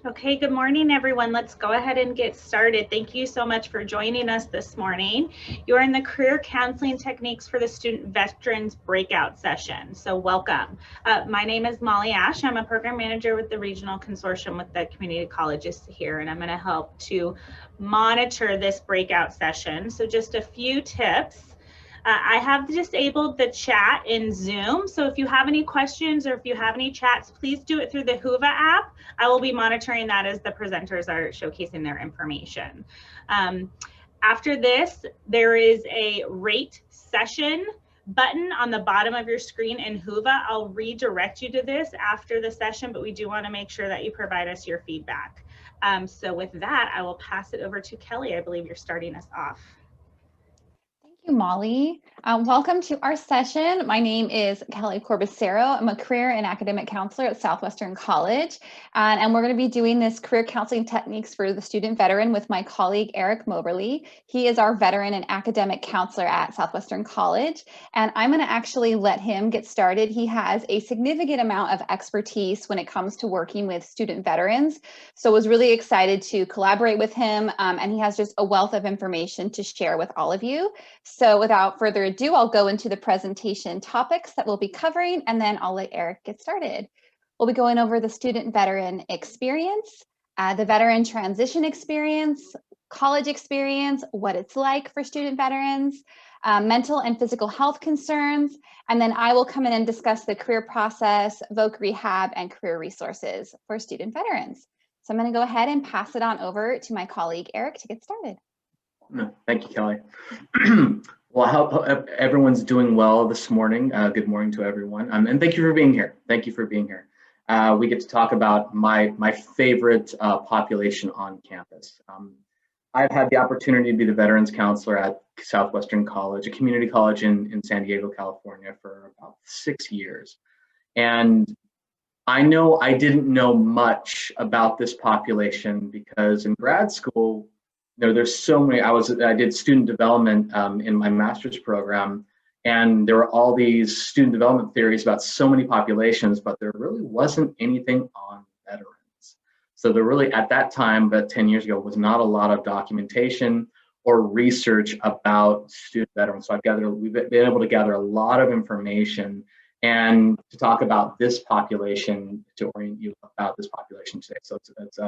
Okay, good morning, everyone. Let's go ahead and get started. Thank you so much for joining us this morning. You're in the Career Counseling Techniques for the Student Veterans breakout session, so welcome. My name is Molly Ash. I'm a program manager with the Regional Consortium with the community colleges here, and I'm going to help to monitor this breakout session. So just a few tips. I have disabled the chat in Zoom, so if you have any questions or if you have any chats, please do it through the Whova app. I will be monitoring that as the presenters are showcasing their information. After this, there is a rate session button on the bottom of your screen in Whova. I'll redirect you to this after the session, but we do want to make sure that you provide us your feedback. So with that, I will pass it over to Kelly. I believe you're starting us off. Thank you, Molly. Welcome to our session. My name is Kellie Corbisiero. I'm a career and academic counselor at Southwestern College, and we're going to be doing this career counseling techniques for the student veteran with my colleague, Erik Moberly. He is our veteran and academic counselor at Southwestern College, and I'm going to actually let him get started. He has a significant amount of expertise when it comes to working with student veterans, so I was really excited to collaborate with him, and he has just a wealth of information to share with all of you. So without further ado, I'll go into the presentation topics that we'll be covering, and then I'll let Erik get started. We'll be going over the student veteran experience, the veteran transition experience, college experience, what it's like for student veterans, mental and physical health concerns, and then I will come in and discuss the career process, voc rehab, and career resources for student veterans. So I'm going to go ahead and pass it on over to my colleague, Erik, to get started. No, thank you, Kelly. Well, I hope everyone's doing well this morning. Good morning to everyone, and thank you for being here. Thank you for being here. We get to talk about my favorite population on campus. I've had the opportunity to be the veterans counselor at Southwestern College, a community college in San Diego, California, for about 6 years. And I know I didn't know much about this population because in grad school, there's so many. I did student development in my master's program, and there were all these student development theories about so many populations, but there really wasn't anything on veterans. So there really, at that time, about 10 years ago, was not a lot of documentation or research about student veterans. So we've been able to gather a lot of information and to talk about this population, to orient you about this population today. So it's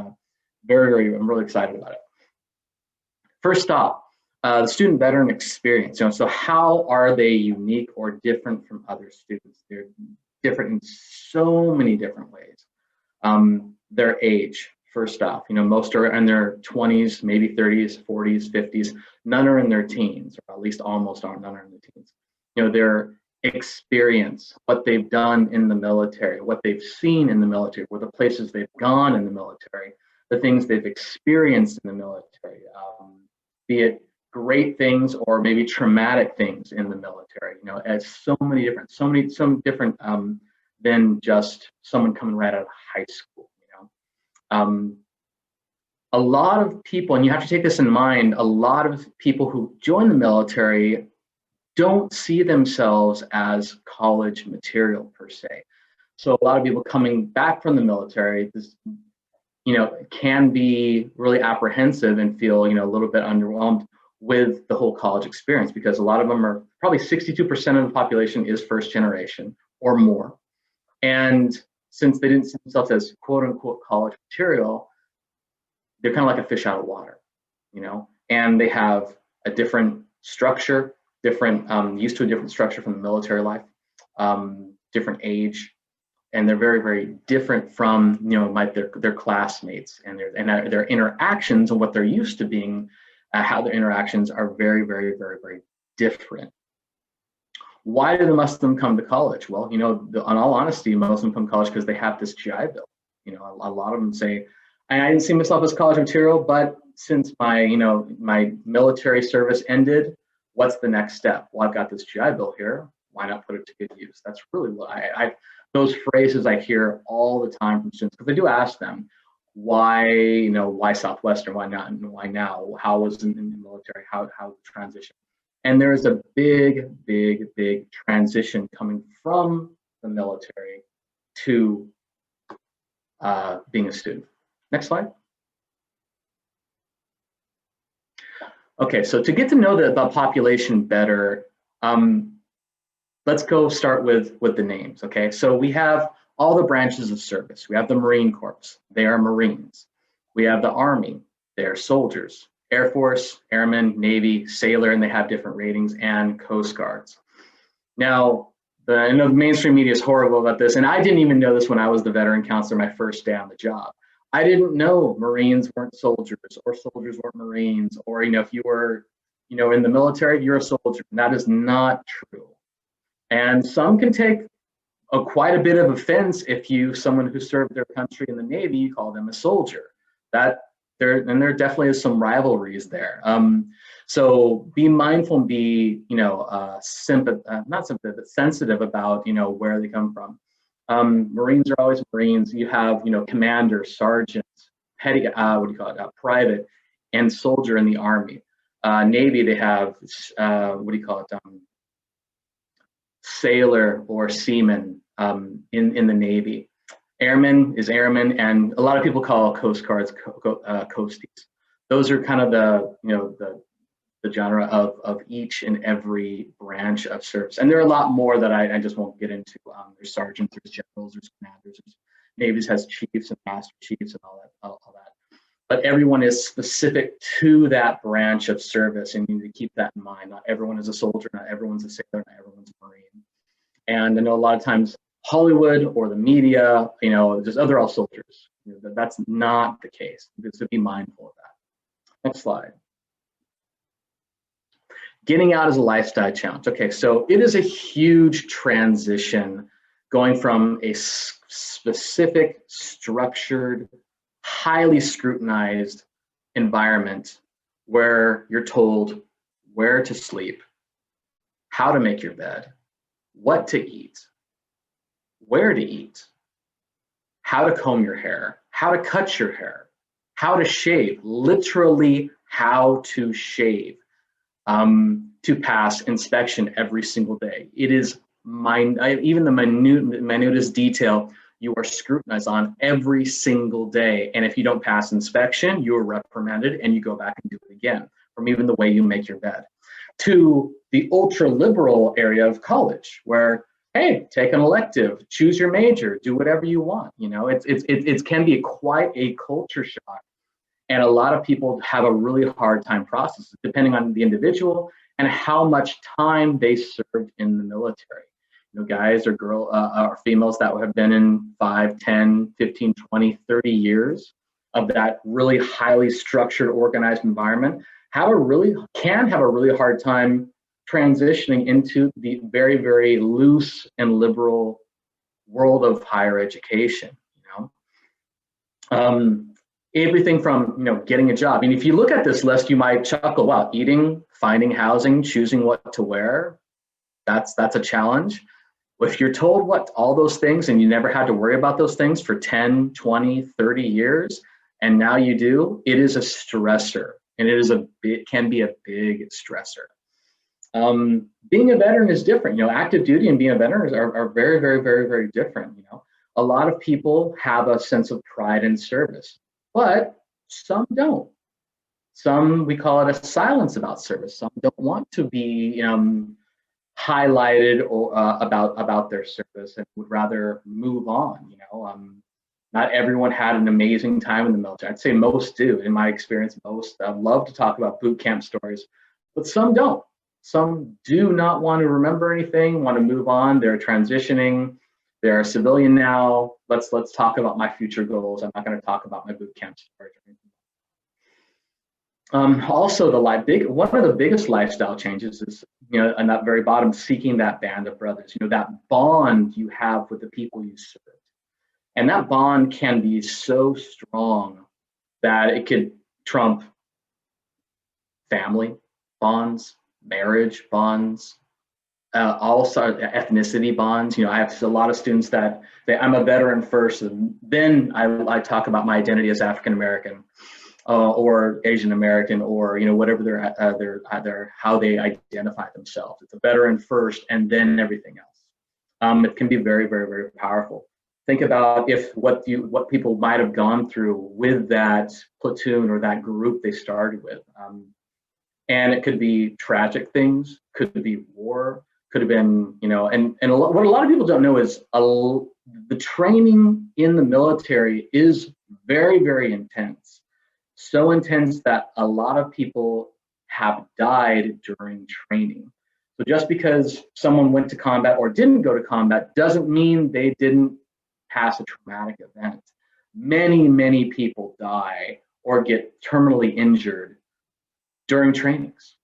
very, I'm really excited about it. First off, the student veteran experience. So how are they unique or different from other students? They're different in so many different ways. Their age, first off, most are in their 20s, maybe 30s, 40s, 50s. None are in their teens, or at least almost aren't. None are in their teens. Their experience, what they've done in the military, what they've seen in the military, where the places they've gone in the military, the things they've experienced in the military. Be it great things or maybe traumatic things in the military, as so different than just someone coming right out of high school. A lot of people, and you have to take this in mind, a lot of people who join the military don't see themselves as college material per se. So a lot of people coming back from the military, can be really apprehensive and feel, a little bit underwhelmed with the whole college experience, because a lot of them are probably 62% of the population is first generation or more. And since they didn't see themselves as quote unquote college material, they're kind of like a fish out of water, and they have a different structure, used to a different structure from the military life, different age. And they're very, very different from their classmates and their interactions and what they're used to being. How their interactions are very, very, very, very different. Why do most of them come to college? Well, in all honesty, most of them come to college because they have this GI Bill. A lot of them say, I didn't see myself as college material, but since my military service ended, what's the next step? Well, I've got this GI Bill here. Why not put it to good use? That's really what those phrases I hear all the time from students, because I do ask them, why Southwestern, why not, and why now? How was in the military? How the transition? And there is a big, big, big transition coming from the military to being a student. Next slide. Okay, so to get to know the population better, let's go start with the names, okay? So we have all the branches of service. We have the Marine Corps, they are Marines. We have the Army, they are soldiers. Air Force, Airmen, Navy, Sailor, and they have different ratings, and Coast Guards. Now, I know the mainstream media is horrible about this, and I didn't even know this when I was the veteran counselor my first day on the job. I didn't know Marines weren't soldiers, or soldiers weren't Marines, or if you were in the military, you're a soldier. That is not true. And some can take quite a bit of offense if someone who served their country in the Navy, you call them a soldier. There definitely is some rivalries there. So be mindful and be not sympathetic, but sensitive about where they come from. Marines are always Marines. You have commanders, sergeants, petty, private, and soldier in the Army. Navy, they have sailor or seaman in the Navy. Airman is airman, and a lot of people call Coast Guards coasties. Those are kind of the genre of each and every branch of service. And there are a lot more that I just won't get into. There's sergeants, there's generals, there's commanders, Navy's has chiefs and master chiefs and all that. But everyone is specific to that branch of service, and you need to keep that in mind. Not everyone is a soldier, not everyone's a sailor, not everyone's a Marine. And I know a lot of times Hollywood or the media, just they're all soldiers. That's not the case. So be mindful of that. Next slide. Getting out is a lifestyle challenge. Okay, so it is a huge transition going from a specific, structured, highly scrutinized environment where you're told where to sleep, how to make your bed, what to eat, where to eat, how to comb your hair, how to cut your hair, how to shave, literally how to shave, to pass inspection every single day. It is even the minutest detail you are scrutinized on every single day. And if you don't pass inspection, you are reprimanded and you go back and do it again, from even the way you make your bed. To the ultra liberal area of college where, hey, take an elective, choose your major, do whatever you want. It can be quite a culture shock. And a lot of people have a really hard time processing, depending on the individual and how much time they served in the military. Guys or or females that have been in 5, 10, 15, 20, 30 years of that really highly structured, organized environment can have a really hard time transitioning into the very, very loose and liberal world of higher education. Everything from getting a job. If you look at this list, you might chuckle, wow, eating, finding housing, choosing what to wear, that's a challenge. If you're told what all those things and you never had to worry about those things for 10, 20, 30 years, and now you do, it is a stressor, and it can be a big stressor. Being a veteran is different. Active duty and being a veteran are very, very, very, very different. A lot of people have a sense of pride in service, but some don't. Some, we call it a silence about service. Some don't want to be highlighted or about their service and would rather move on. Not everyone had an amazing time in the military. I'd say most do. In my experience, most love to talk about boot camp stories, but some don't. Some do not want to remember anything, want to move on. They're transitioning. They're a civilian now. Let's talk about my future goals. I'm not going to talk about my boot camp stories or anything. Also, one of the biggest lifestyle changes is, on that very bottom, seeking that band of brothers. That bond you have with the people you serve, and that bond can be so strong that it could trump family bonds, marriage bonds, also ethnicity bonds. I have a lot of students that say, I'm a veteran first, and then I talk about my identity as African American or Asian American, or whatever how they identify themselves. It's a veteran first, and then everything else. It can be very, very, very powerful. Think about what people might have gone through with that platoon or that group they started with. And it could be tragic things, could be war, could have been, and what a lot of people don't know is the training in the military is very, very intense. So intense that a lot of people have died during training. So just because someone went to combat or didn't go to combat doesn't mean they didn't pass a traumatic event. Many, many people die or get terminally injured during trainings,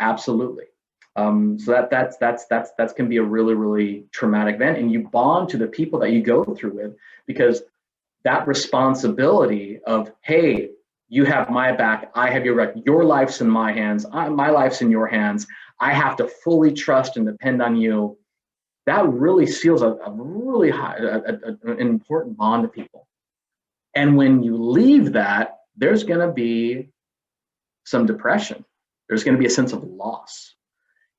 absolutely. So that can be a really, really traumatic event, and you bond to the people that you go through with, because that responsibility of, hey, you have my back, I have your back, your life's in my hands, my life's in your hands, I have to fully trust and depend on you. That really seals a really high, an important bond to people. And when you leave that, there's going to be some depression. There's going to be a sense of loss.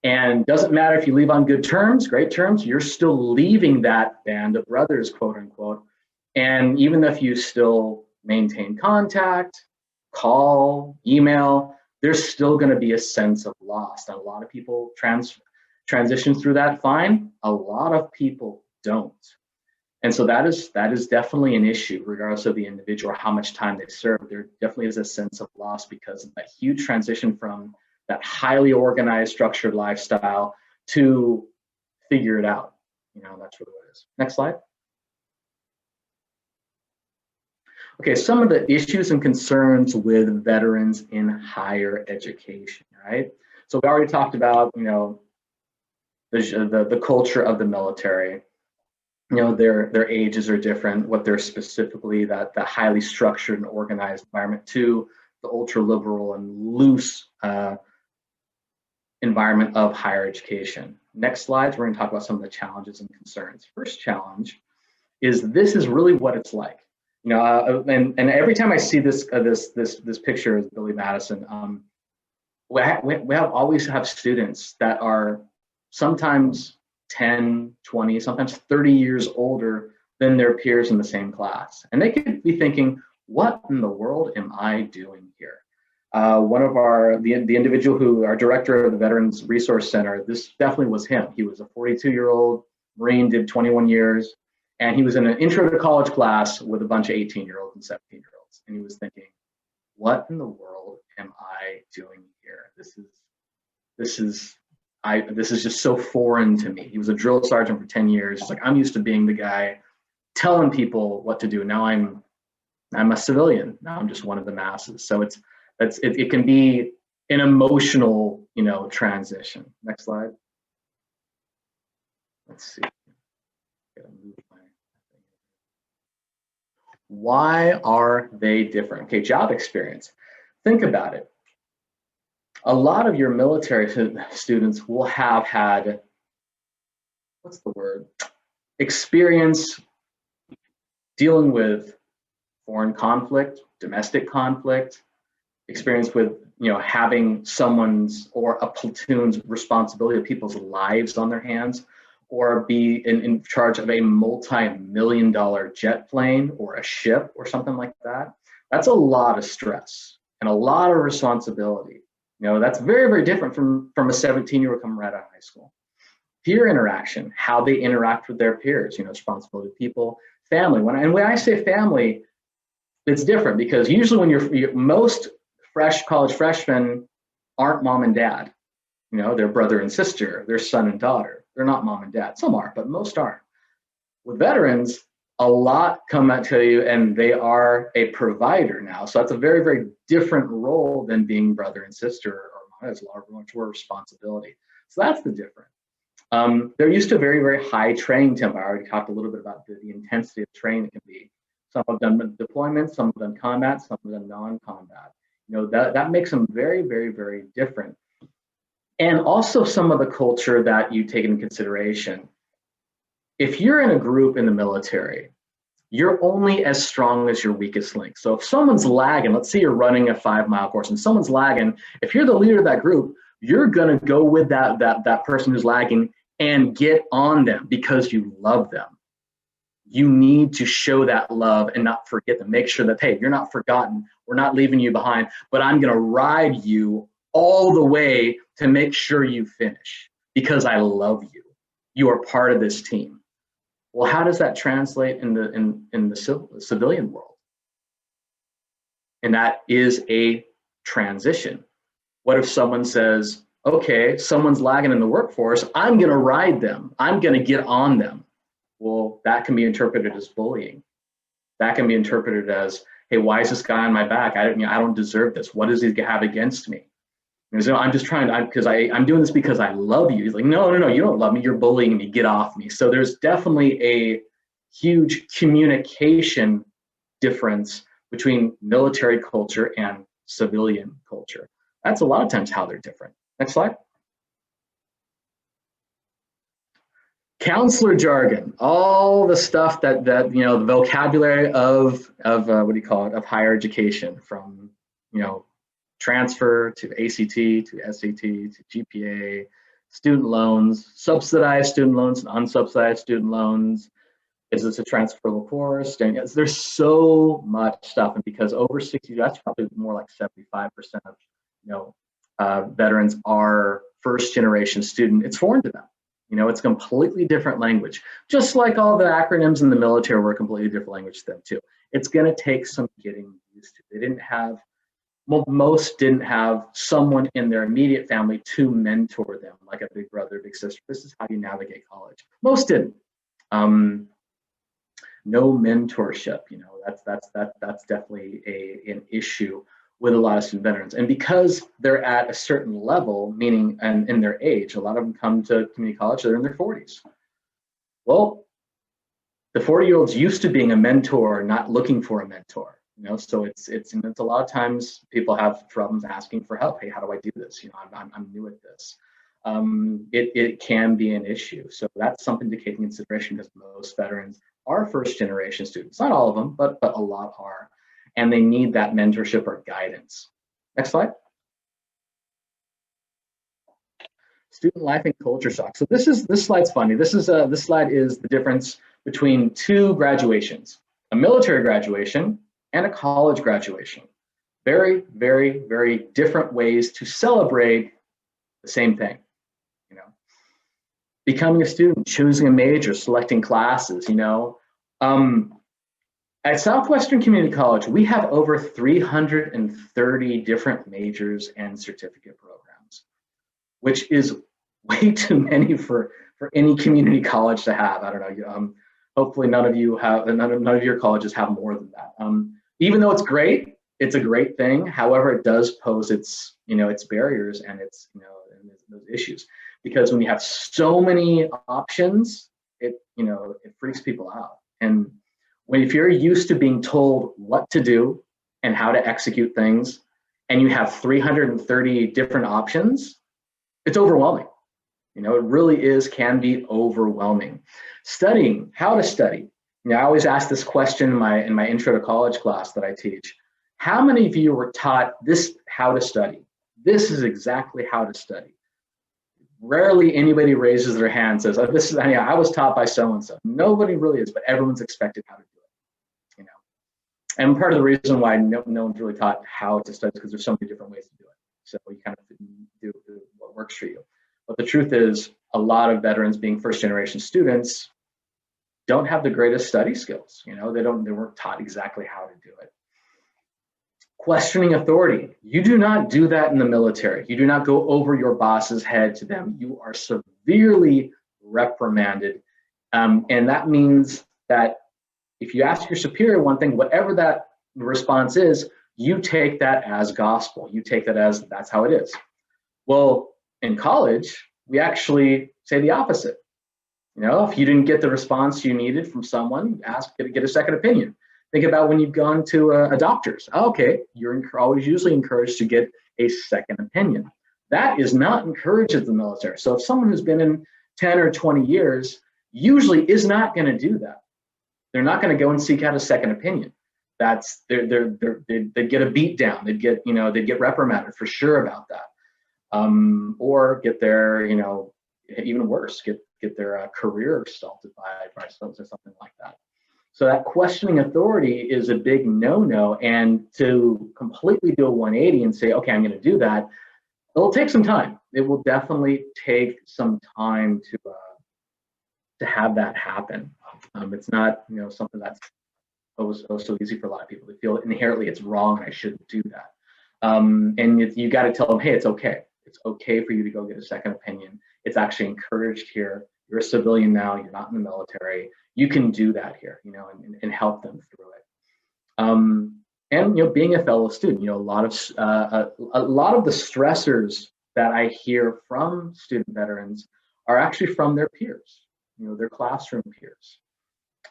And doesn't matter if you leave on good terms, great terms, you're still leaving that band of brothers, quote unquote. And even if you still maintain contact, call, email, there's still going to be a sense of loss. And a lot of people transition through that fine. A lot of people don't. And so that is definitely an issue, regardless of the individual or how much time they serve. There definitely is a sense of loss because of that huge transition from that highly organized, structured lifestyle to figure it out. That's really what it is. Next slide. Okay, some of the issues and concerns with veterans in higher education, right? So we already talked about, the culture of the military. Their ages are different, what they're specifically, that highly structured and organized environment, to the ultra liberal and loose environment of higher education. Next slides, we're going to talk about some of the challenges and concerns. First challenge is this is really what it's like. And every time I see this picture of Billy Madison, we always have students that are sometimes 10, 20, sometimes 30 years older than their peers in the same class. And they could be thinking, what in the world am I doing here? One of the individual our director of the Veterans Resource Center, this definitely was him. He was a 42-year-old Marine, did 21 years, and he was in an intro to college class with a bunch of 18-year-olds and 17-year-olds. And he was thinking, what in the world am I doing here? This is just so foreign to me. He was a drill sergeant for 10 years. He's like, I'm used to being the guy telling people what to do. Now I'm a civilian. Now I'm just one of the masses. So it can be an emotional, transition. Next slide. Let's see. Why are they different? Okay, job experience. Think about it. A lot of your military students will have had, experience dealing with foreign conflict, domestic conflict, experience with, having someone's or a platoon's responsibility of people's lives on their hands, or be in charge of a multi-million-dollar jet plane or a ship or something like that. That's a lot of stress and a lot of responsibility. That's very, very different from a 17-year-old coming right out of high school. Peer interaction, how they interact with their peers, responsibility of people, family. When I say family, it's different, because usually when most college freshmen aren't mom and dad. They're brother and sister, they're son and daughter. They're not mom and dad. Some are, but most aren't. With veterans, a lot come out to you and they are a provider now. So that's a very, very different role than being brother and sister, or has much more responsibility. So that's the difference. They're used to a very, very high training tempo. I already talked a little bit about the intensity of training it can be. Some have done deployments, some have done combat, some have done non-combat. That makes them very, very, very different. And also some of the culture that you take into consideration. If you're in a group in the military, you're only as strong as your weakest link. So if someone's lagging, let's say you're running a 5-mile course and someone's lagging, if you're the leader of that group, you're gonna go with that person who's lagging and get on them because you love them. you need to show that love and not forget them. Make sure that, hey, you're not forgotten. We're not leaving you behind, but I'm going to ride you all the way to make sure you finish because I love you. You are part of this team. Well, how does that translate in the civilian world? And that is a transition. What if someone says, okay, someone's lagging in the workforce, I'm going to ride them. I'm going to get on them. Well, that can be interpreted as bullying. That can be interpreted as, hey, why is this guy on my back? I don't deserve this. What does he have against me? And so I'm just trying to, because I'm doing this because I love you. He's like, no, you don't love me. You're bullying me. Get off me. So there's definitely a huge communication difference between military culture and civilian culture. That's a lot of times how they're different. Next slide. Counselor jargon, all the stuff that the vocabulary of what do you call it, of higher education, from transfer to ACT to SAT to GPA, student loans, subsidized student loans and unsubsidized student loans. Is this a transferable course? And yes, there's so much stuff, and because over 60, that's probably more like 75% of veterans are first generation student. It's foreign to them. It's completely different language. Just like all the acronyms in the military were a completely different language to them too. It's going to take some getting used to. Most didn't have someone in their immediate family to mentor them, like a big brother, big sister. This is how you navigate college. Most didn't. No mentorship. That's definitely an issue with a lot of student veterans. And because they're at a certain level, meaning and in their age, a lot of them come to community college, they're in their 40s. Well, the 40-year-olds used to being a mentor, not looking for a mentor. So it's a lot of times people have problems asking for help. Hey, how do I do this? I'm new at this. It can be an issue. So that's something to take into consideration, because most veterans are first generation students. Not all of them, but a lot are. And they need that mentorship or guidance. Next slide. Student life and culture shock. So this slide's funny. This slide is the difference between two graduations: a military graduation and a college graduation. Very, very, very different ways to celebrate the same thing. Becoming a student, choosing a major, selecting classes. At Southwestern Community College, we have over 330 different majors and certificate programs, which is way too many for any community college to have. I don't know. Hopefully, none of your colleges have more than that. Even though it's great, it's a great thing. However, it does pose its barriers and its those issues, because when you have so many options, it freaks people out. And if you're used to being told what to do and how to execute things, and you have 330 different options, it's overwhelming. It really can be overwhelming. Studying, how to study. I always ask this question in my intro to college class that I teach. How many of you were taught this, how to study? This is exactly how to study. Rarely anybody raises their hand and says, oh, I was taught by so-and-so. Nobody really is, but everyone's expected how to do it. And part of the reason why no one's really taught how to study is because there's so many different ways to do it. So you kind of do what works for you. But the truth is, a lot of veterans, being first generation students, don't have the greatest study skills. They weren't taught exactly how to do it. Questioning authority. You do not do that in the military. You do not go over your boss's head to them. You are severely reprimanded. And that means that if you ask your superior one thing, whatever that response is, you take that as gospel. You take that as that's how it is. Well, in college, we actually say the opposite. If you didn't get the response you needed from someone, get a second opinion. Think about when you've gone to a doctor's. Okay, you're always usually encouraged to get a second opinion. That is not encouraged in the military. So if someone who's been in 10 or 20 years usually is not going to do that. They're not going to go and seek out a second opinion. They get a beat down. They'd get reprimanded for sure about that, or get their even worse, get their career assaulted by something like that. So that questioning authority is a big no-no, and to completely do a 180 and say, okay, I'm going to do that, it'll take some time. It will definitely take some time to have that happen. It's not, something that's so easy for a lot of people. They feel inherently it's wrong and I shouldn't do that. And you got to tell them, hey, it's okay. It's okay for you to go get a second opinion. It's actually encouraged here. You're a civilian now. You're not in the military. You can do that here, and help them through it. And being a fellow student, a lot of the stressors that I hear from student veterans are actually from their peers, their classroom peers.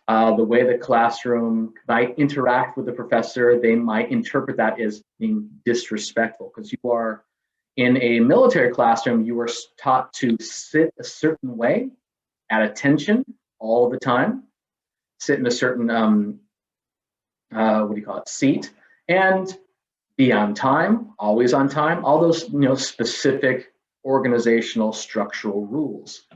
The way the classroom might interact with the professor, they might interpret that as being disrespectful, because you are in a military classroom, you are taught to sit a certain way at attention all the time, sit in a certain, seat, and be on time, always on time, all those, specific organizational structural rules.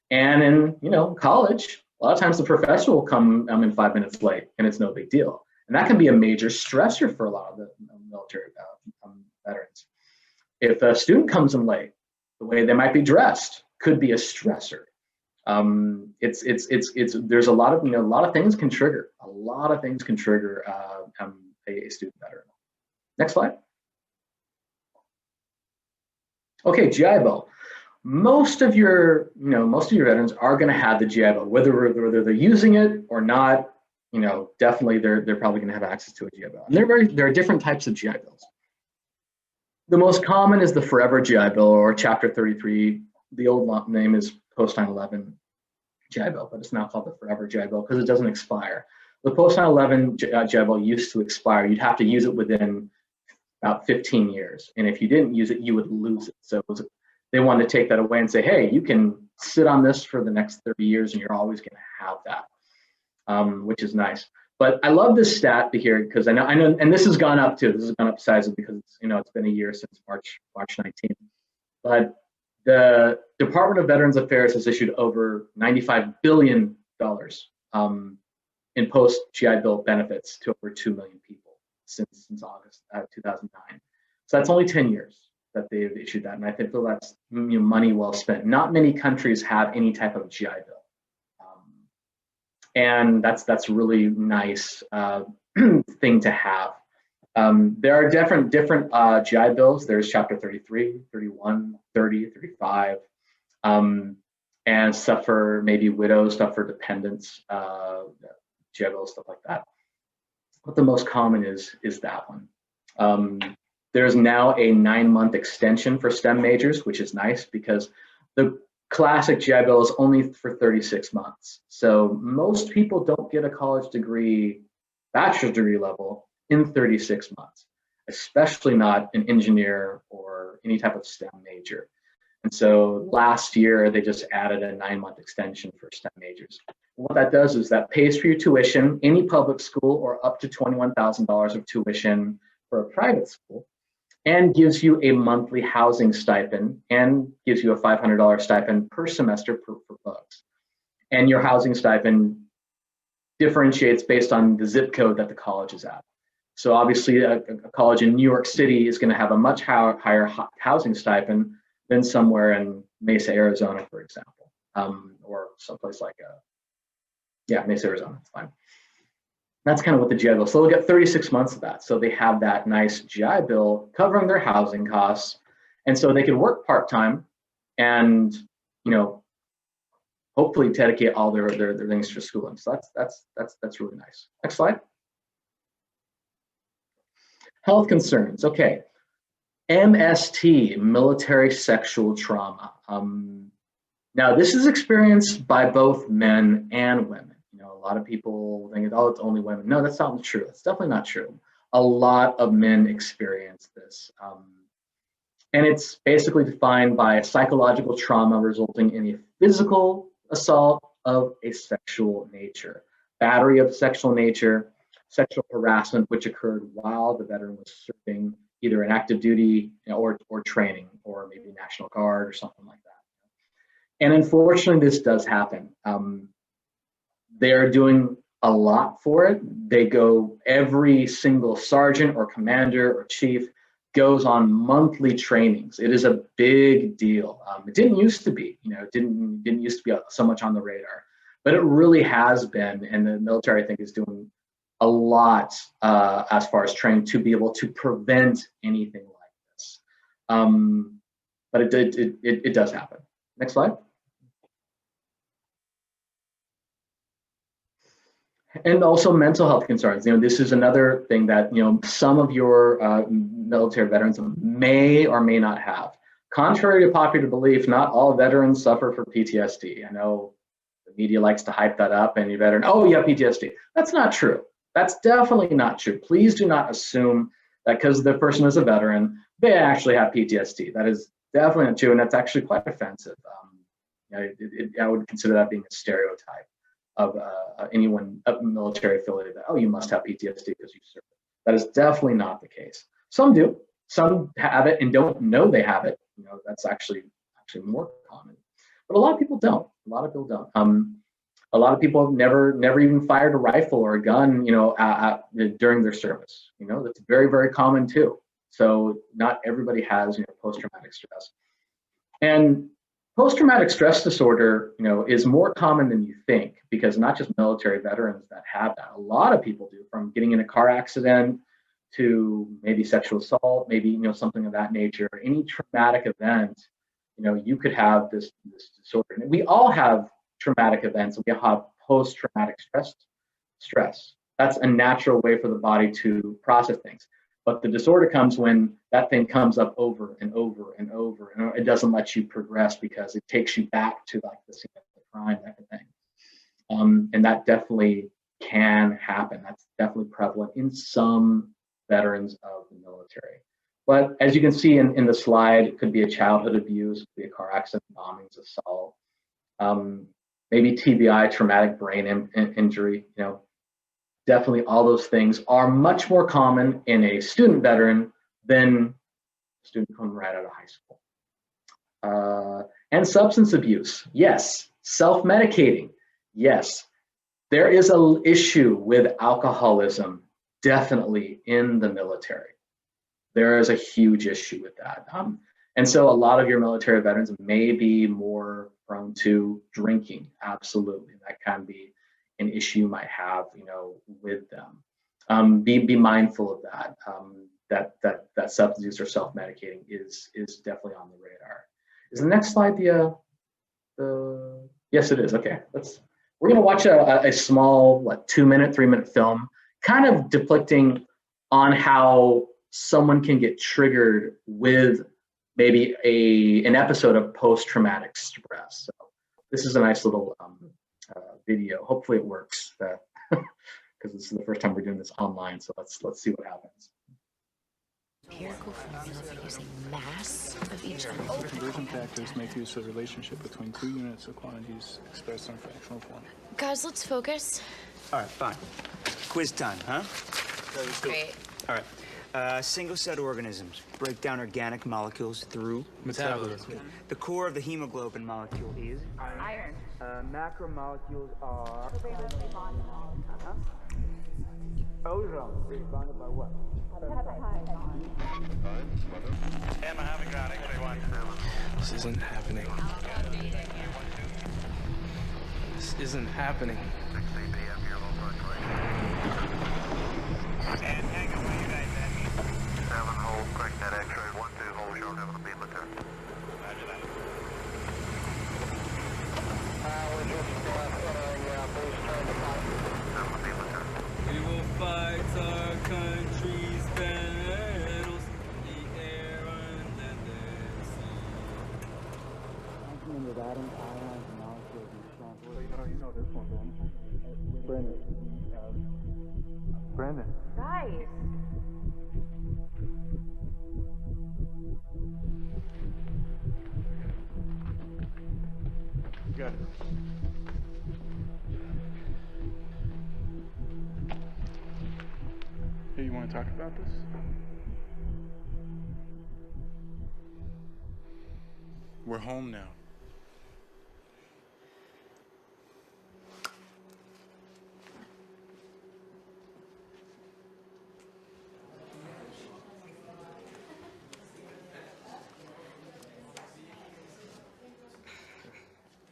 And in, college, a lot of times the professor will come in 5 minutes late, and it's no big deal. And that can be a major stressor for a lot of the military veterans. If a student comes in late, the way they might be dressed could be a stressor. There's a lot of things can trigger. A lot of things can trigger a student veteran. Next slide. Okay, GI Bill. Most of your veterans are going to have the GI Bill, whether they're using it or not. Definitely they're probably going to have access to a GI Bill. And there are different types of GI Bills. The most common is the Forever GI Bill, or Chapter 33. The old name is post 9/11 GI Bill, but it's now called the Forever GI Bill because it doesn't expire. The post 9/11 GI Bill used to expire. You'd have to use it within about 15 years, and if you didn't use it, you would lose it. So they wanted to take that away and say, hey, you can sit on this for the next 30 years, and you're always going to have that, which is nice. But I love this stat here because I know, and this has gone up too. This has gone up sizably because it's been a year since March 19th. But the Department of Veterans Affairs has issued over $95 billion in post-GI Bill benefits to over 2 million people since August 2009. So that's only 10 years that they've issued that, and I think that's money well spent. Not many countries have any type of GI Bill. And that's really nice thing to have. There are different GI Bills. There's Chapter 33, 31, 30, 35, and stuff for maybe widows, stuff for dependents, GI Bills, stuff like that. But the most common is that one. There's now a 9-month extension for STEM majors, which is nice because the classic GI Bill is only for 36 months. So most people don't get a college degree, bachelor's degree level, in 36 months, especially not an engineer or any type of STEM major. And so last year, they just added a 9-month extension for STEM majors. And what that does is that pays for your tuition, any public school, or up to $21,000 of tuition for a private school, and gives you a monthly housing stipend and gives you a $500 stipend per semester for books. And your housing stipend differentiates based on the zip code that the college is at. So obviously a college in New York City is going to have a much higher housing stipend than somewhere in Mesa, Arizona, for example, or someplace like Mesa, Arizona, it's fine. That's kind of what the GI Bill. So they'll get 36 months of that. So they have that nice GI Bill covering their housing costs. And so they can work part-time and, hopefully dedicate all their things for schooling. So that's really nice. Next slide. Health concerns. Okay. MST, military sexual trauma. Now this is experienced by both men and women. A lot of people think, oh, it's only women. No, that's not true. That's definitely not true. A lot of men experience this. And it's basically defined by a psychological trauma resulting in a physical assault of a sexual nature, battery of sexual nature, sexual harassment, which occurred while the veteran was serving either in active duty or training, or maybe National Guard or something like that. And unfortunately, this does happen. They are doing a lot for it. They go, every single sergeant or commander or chief goes on monthly trainings. It is a big deal. It didn't used to be, it didn't used to be so much on the radar, but it really has been. And the military, I think, is doing a lot as far as training to be able to prevent anything like this. But it does happen. Next slide. And also mental health concerns. This is another thing that, some of your military veterans may or may not have. Contrary to popular belief, not all veterans suffer from PTSD. I know the media likes to hype that up, and your veteran, oh, you have PTSD. That's not true. That's definitely not true. Please do not assume that because the person is a veteran, they actually have PTSD. That is definitely not true, and that's actually quite offensive. I would consider that being a stereotype of anyone military affiliated, that, oh, you must have PTSD because you served. That is definitely not the case. Some do. Some have it and don't know they have it. That's actually more common. But a lot of people don't. A lot of people don't. A lot of people have never even fired a rifle or a gun, during their service. That's very, very common too. So not everybody has, post-traumatic stress. And post-traumatic stress disorder, is more common than you think, because not just military veterans that have that. A lot of people do, from getting in a car accident to maybe sexual assault, maybe something of that nature. Any traumatic event, you could have this disorder. And we all have traumatic events. We have post-traumatic stress. That's a natural way for the body to process things. But the disorder comes when that thing comes up over and over and over, and it doesn't let you progress because it takes you back to like the scene of the crime, that kind of thing. And that definitely can happen. That's definitely prevalent in some veterans of the military. But as you can see in the slide, it could be a childhood abuse, it could be a car accident, bombings, assault, maybe TBI, traumatic brain injury. Definitely all those things are much more common in a student veteran than a student coming right out of high school. And substance abuse, yes. Self-medicating, yes. There is an issue with alcoholism, definitely in the military. There is a huge issue with that. And so a lot of your military veterans may be more prone to drinking, absolutely. That can be an issue you might have, with them. Be mindful of that. That substance use or self-medicating is definitely on the radar. Is the next slide the yes, it is. Okay, we're gonna watch a small 2-minute, 3-minute film, kind of depicting on how someone can get triggered with maybe an episode of post-traumatic stress. So this is a nice little video. Hopefully it works, because this is the first time we're doing this online. So let's see what happens. Empirical formulas are using mass of each element. Conversion factors make use of relationship between two units of quantities expressed in fractional form. Guys, let's focus. All right, fine. Quiz time, huh? Great. All right. Single cell organisms break down organic molecules through Metabolism. The core of the hemoglobin molecule is Iron. macromolecules are ozone. Is bonded by what? This isn't happening. This isn't happening. We will fight our country's battles in the air and in the sea. You know this one, Brandon. Brandon. Guys. You got it. Hey, you want to talk about this? We're home now.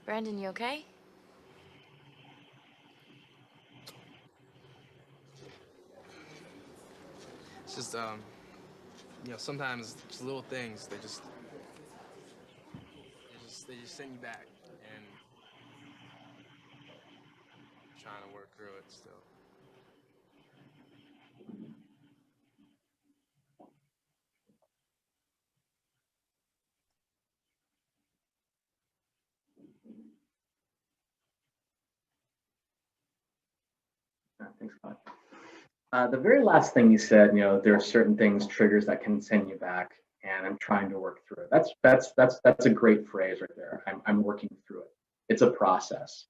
Brandon, you okay? It's just, you know, sometimes just little things, they just send you back, and trying to work through it still. Thanks, Scott. The very last thing you said, you know, there are certain things, triggers that can send you back, and I'm trying to work through it. That's a great phrase right there. I'm working through it. It's a process,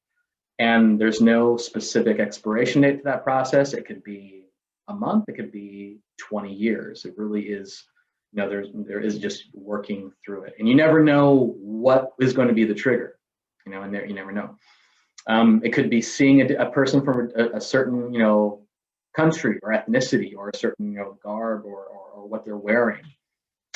and there's no specific expiration date to that process. It could be a month, it could be 20 years. It really is, you know, there is just working through it, and you never know what is going to be the trigger, you know, and there you never know. It could be seeing a person from a certain, you know, country or ethnicity or a certain, you know, garb or what they're wearing.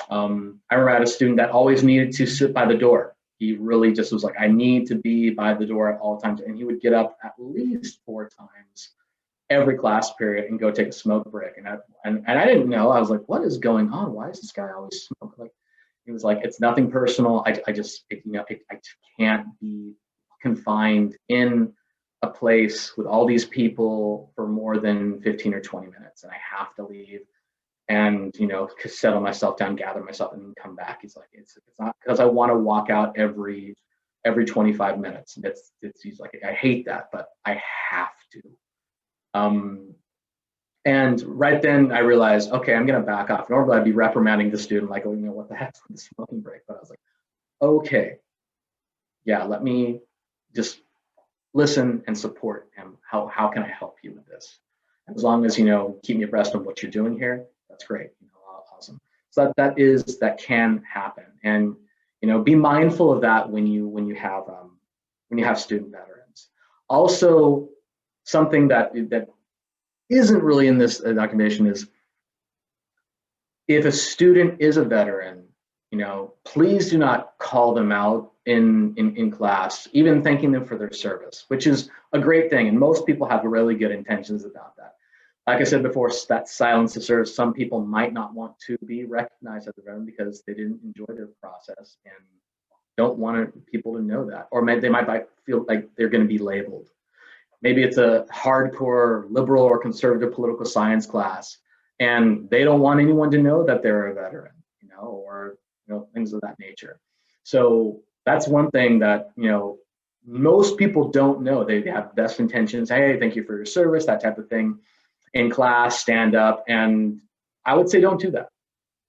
I remember I had a student that always needed to sit by the door. He really just was like, I need to be by the door at all times. And he would get up at least 4 times every class period and go take a smoke break. And I didn't know. I was like, what is going on? Why is this guy always smoking? Like, he was like, it's nothing personal. I can't be confined in a place with all these people for more than 15 or 20 minutes, and I have to leave and, you know, settle myself down, gather myself, and come back. He's like, it's not because I want to walk out every 25 minutes. He's like, I hate that, but I have to. And right then I realized, okay, I'm gonna back off. Normally I'd be reprimanding the student like, oh, you know, what the heck's the smoking break? But I was like, okay, yeah, let me just listen and support him. How can I help you with this? As long as, you know, keep me abreast of what you're doing here, that's great. You know, awesome. So that can happen, and, you know, be mindful of that when you have student veterans. Also, something that isn't really in this documentation is, if a student is a veteran, you know, please do not call them out in class, even thanking them for their service, which is a great thing. And most people have really good intentions about that. Like I said before, that silence to serve, some people might not want to be recognized as a veteran because they didn't enjoy their process and don't want people to know that. Or they might feel like they're going to be labeled. Maybe it's a hardcore liberal or conservative political science class, and they don't want anyone to know that they're a veteran, you know, or, you know, things of that nature. So that's one thing that, you know, most people don't know. They have best intentions. Hey, thank you for your service, that type of thing. In class, stand up. And I would say don't do that.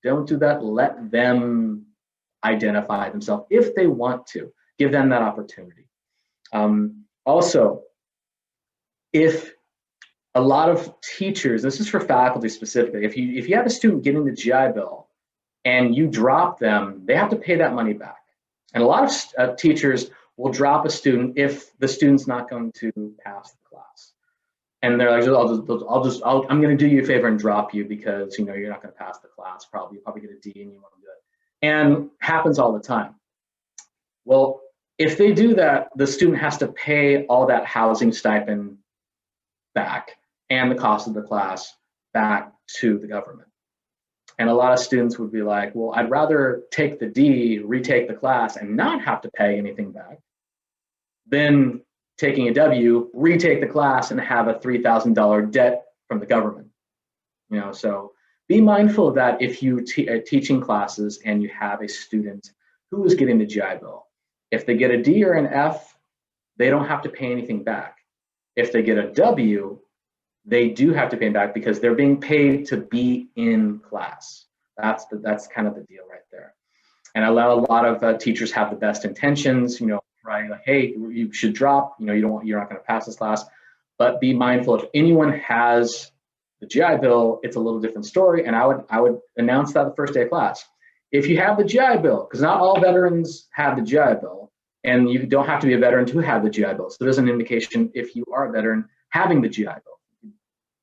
Don't do that. Let them identify themselves if they want to. Give them that opportunity. Also, if a lot of teachers, this is for faculty specifically, if you have a student getting the GI Bill and you drop them, they have to pay that money back. And a lot of teachers will drop a student if the student's not going to pass the class. And they're like, I'm going to do you a favor and drop you because, you know, you're not going to pass the class. You'll probably get a D and you want to do it. And happens all the time. Well, if they do that, the student has to pay all that housing stipend back and the cost of the class back to the government. And a lot of students would be like, well, I'd rather take the D, retake the class, and not have to pay anything back than taking a W, retake the class, and have a $3,000 debt from the government. You know, so be mindful of that if you are teaching classes and you have a student who is getting the GI Bill. If they get a D or an F, they don't have to pay anything back. If they get a W, they do have to pay back because they're being paid to be in class. That's kind of the deal right there. And a lot of teachers have the best intentions, you know, right? Like, hey, you should drop, you know, you're not going to pass this class, but be mindful if anyone has the GI Bill, it's a little different story. And I would announce that the first day of class. If you have the GI Bill, because not all veterans have the GI Bill, and you don't have to be a veteran to have the GI Bill. So there's an indication if you are a veteran having the GI Bill.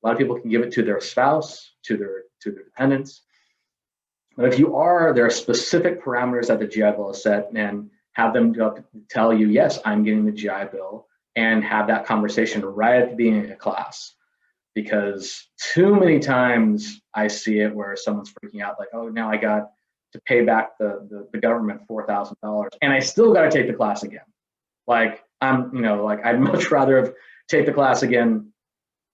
A lot of people can give it to their spouse, to their dependents. But if you are, there are specific parameters that the GI Bill is set, and have them tell you, yes, I'm getting the GI Bill, and have that conversation right at the beginning of class. Because too many times I see it where someone's freaking out, like, oh, now I got to pay back the government $4,000, and I still got to take the class again. Like, I'd much rather have take the class again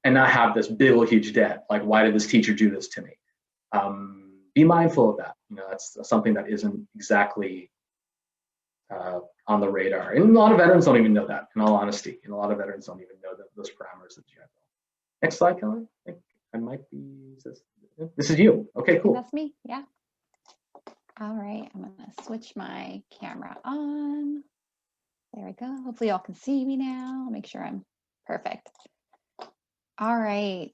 and not have this big old huge debt. Like, why did this teacher do this to me? Be mindful of that. That's something that isn't exactly on the radar. And a lot of veterans don't even know that, in all honesty. And a lot of veterans don't even know those parameters of GI Bill. Next slide, Kelly. I think I might be, this is you. Okay, cool. That's me, yeah. All right, I'm gonna switch my camera on. There we go. Hopefully y'all can see me now. I'll make sure I'm perfect. All right.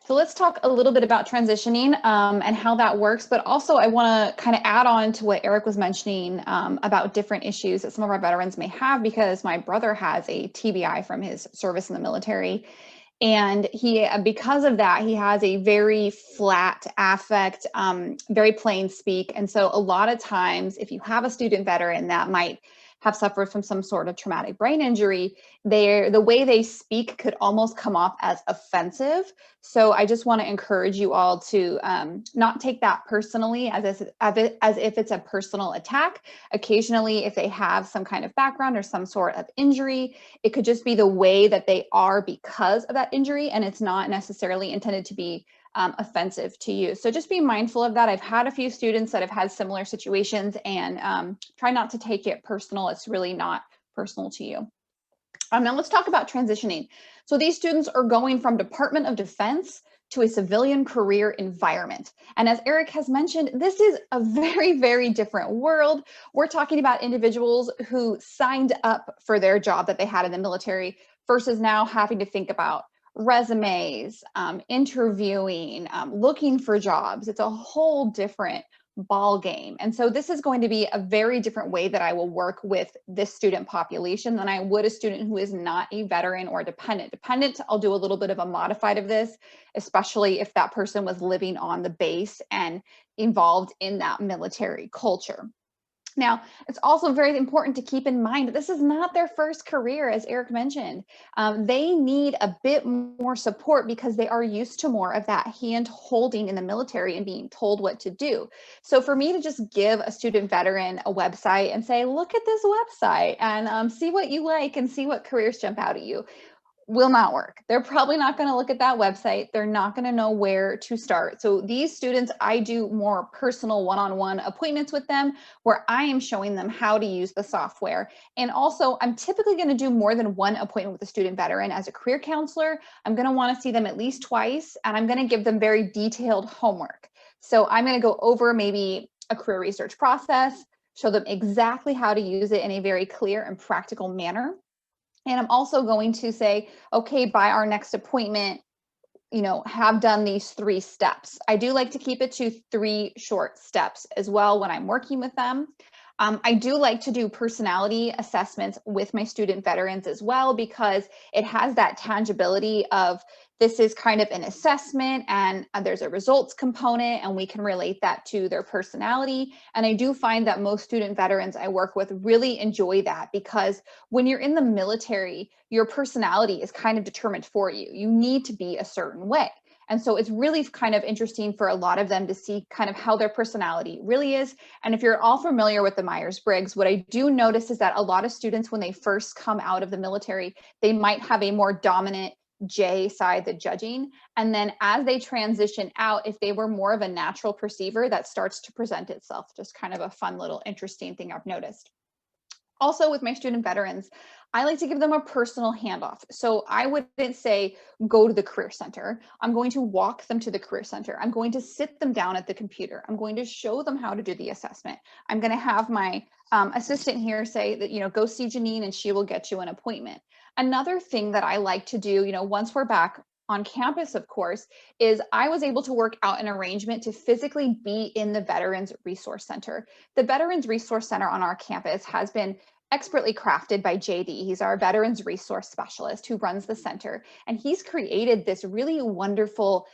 So let's talk a little bit about transitioning and how that works, but also I want to kind of add on to what Erik was mentioning about different issues that some of our veterans may have, because my brother has a TBI from his service in the military. And because of that, he has a very flat affect, very plain speak. And so a lot of times, if you have a student veteran that might have suffered from some sort of traumatic brain injury, the way they speak could almost come off as offensive. So I just want to encourage you all to not take that personally as if it's a personal attack. Occasionally, if they have some kind of background or some sort of injury, it could just be the way that they are because of that injury, and it's not necessarily intended to be offensive to you. So just be mindful of that. I've had a few students that have had similar situations, and try not to take it personal. It's really not personal to you. Now let's talk about transitioning. So these students are going from Department of Defense to a civilian career environment. And as Erik has mentioned, this is a very, very different world. We're talking about individuals who signed up for their job that they had in the military versus now having to think about resumes, interviewing, looking for jobs. It's a whole different ball game. And so this is going to be a very different way that I will work with this student population than I would a student who is not a veteran or dependent. Dependent, I'll do a little bit of a modified of this, especially if that person was living on the base and involved in that military culture. Now, it's also very important to keep in mind that this is not their first career, as Erik mentioned. They need a bit more support because they are used to more of that hand holding in the military and being told what to do. So for me to just give a student veteran a website and say, look at this website and see what you like and see what careers jump out at you, will not work. They're probably not going to look at that website. They're not going to know where to start. So these students, I do more personal one-on-one appointments with them where I am showing them how to use the software. And also, I'm typically going to do more than one appointment with a student veteran. As a career counselor, I'm going to want to see them at least twice, and I'm going to give them very detailed homework. So I'm going to go over maybe a career research process, show them exactly how to use it in a very clear and practical manner. And I'm also going to say, okay, by our next appointment, have done these 3 steps. I do like to keep it to 3 short steps as well when I'm working with them. I do like to do personality assessments with my student veterans as well, because it has that tangibility of this is kind of an assessment and there's a results component, and we can relate that to their personality. And I do find that most student veterans I work with really enjoy that, because when you're in the military, your personality is kind of determined for you. You need to be a certain way. And so it's really kind of interesting for a lot of them to see kind of how their personality really is. And if you're all familiar with the Myers-Briggs, what I do notice is that a lot of students, when they first come out of the military, they might have a more dominant J side, the judging. And then as they transition out, if they were more of a natural perceiver, that starts to present itself. Just kind of a fun little interesting thing I've noticed. Also with my student veterans, I like to give them a personal handoff. So I wouldn't say, go to the career center. I'm going to walk them to the career center. I'm going to sit them down at the computer. I'm going to show them how to do the assessment. I'm going to have my assistant here say that, go see Janine and she will get you an appointment. Another thing that I like to do, once we're back on campus, of course, is I was able to work out an arrangement to physically be in the Veterans Resource Center. The Veterans Resource Center on our campus has been expertly crafted by JD. He's our Veterans Resource Specialist who runs the center. And he's created this really wonderful